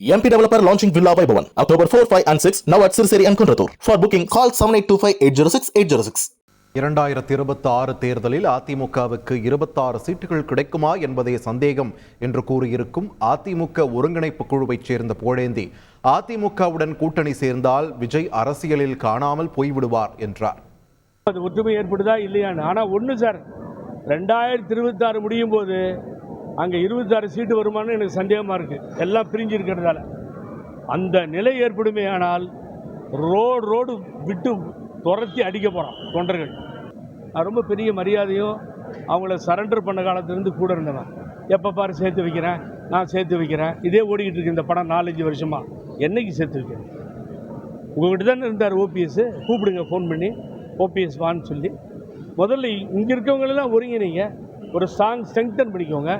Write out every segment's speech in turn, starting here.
MP Developer launching Villa Vaibhavan October 4, 5 and 6 now at Sirseri and Kunratur. For booking call 7825-806-806. 2026 தேர்தலில் அதிமுகவுக்கு 26 சீட்டுகள் கிடைக்குமா என்பதே சந்தேகம் என்று கூறியிருக்கும் அதிமுக ஒருங்கிணைப்பு குழுவைச் சேர்ந்த புகழேந்தி, அதிமுகவுடன் கூட்டணி சேர்ந்தால் விஜய் அரசியலில் காணாமல் போய்விடுவார் என்றார். அது ஒற்றுமை ஏற்படுதா இல்லையான்னு. ஆனால் ஒன்று சார், 2026 முடியும் போது அங்கே 26 சீட்டு வருமானு எனக்கு சந்தேகமாக இருக்குது. எல்லாம் பிரிஞ்சு இருக்கிறதால அந்த நிலை ஏற்படுமே. ஆனால் ரோடு விட்டு துரத்தி அடிக்க போகிறான் தொண்டர்கள். நான் ரொம்ப பெரிய மரியாதையும் அவங்கள சரண்டர் பண்ண காலத்துலேருந்து கூட இருந்தவன். எப்போ பாரு சேர்த்து வைக்கிறேன், நான் சேர்த்து வைக்கிறேன், இதே ஓடிக்கிட்டு இருக்கு இந்த படம் 4-5 வருஷமாக. என்னைக்கு சேர்த்து வைக்கிறேன்? உங்கள்கிட்ட தானே இருந்தார் ஓபிஎஸ், கூப்பிடுங்க ஃபோன் பண்ணி, ஓபிஎஸ் வான்னு சொல்லி. முதல்ல இங்கே இருக்கவங்களெல்லாம் ஒருங்கிணைங்க, ஒரு ஸ்ட்ரெங்தன் பண்ணிக்கோங்க.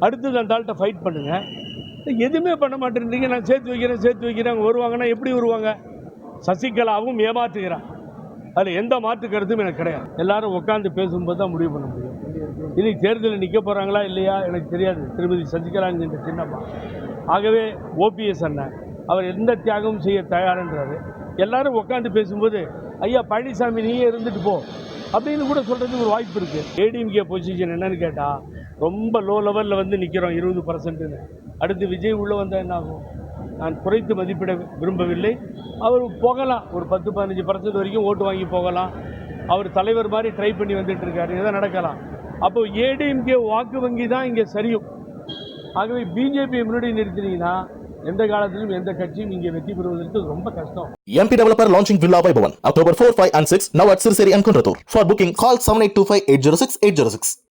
அடுத்தது அந்த ஆள்கிட்ட ஃபைட் பண்ணுங்கள். எதுவுமே பண்ண மாட்டேன்றீங்க. நான் சேர்த்து வைக்கிறேன் அவங்க வருவாங்கன்னா எப்படி வருவாங்க? சசிகலாவும் ஏமாற்றுகிறான். அதில் எந்த மாற்று கருத்தும் எனக்கு கிடையாது. எல்லாரும் உட்காந்து பேசும்போது தான் முடிவு பண்ண முடியும். இன்னைக்கு தேர்தலில் நிற்க போகிறாங்களா இல்லையா எனக்கு தெரியாது. திருமதி சசிகலா என்ற சின்னம்மா. ஆகவே ஓபிஎஸ் அண்ணன் அவர் எந்த தியாகமும் செய்ய தயார்ன்றாரு. எல்லாரும் உட்காந்து பேசும்போது ஐயா பழனிசாமி நீயே இருந்துட்டு போ அப்படின்னு கூட சொல்கிறதுக்கு ஒரு வாய்ப்பு இருக்குது. ஏடிஎம்கே பொசிஷன் என்னன்னு கேட்டால் ரொம்ப லோ லெவலில் வந்து நிற்கிறோம் 20%. அடுத்து விஜய் உள்ளே வந்தால் என்ன ஆகும்? நான் குறைத்து மதிப்பிட விரும்பவில்லை. அவர் போகலாம், ஒரு 10-15% வரைக்கும் ஓட்டு வாங்கி போகலாம். அவர் தலைவர் மாதிரி ட்ரை பண்ணி வந்துட்டு இருக்காரு, இதான் நடக்கலாம். அப்போ ஏடிஎம்கே வாக்கு வங்கி தான் இங்கே சரியும். ஆகவே பிஜேபி முன்னாடி நிறுத்தினீங்கன்னா எந்த காலத்திலும் எந்த கட்சியும் இங்கே வெற்றி பெறுவதற்கு ரொம்ப கஷ்டம். MP Developer launching Villa Vaibhavan October 4, 5 and 6 now at Sirseri and Kunratur. For booking call 7825-806-806.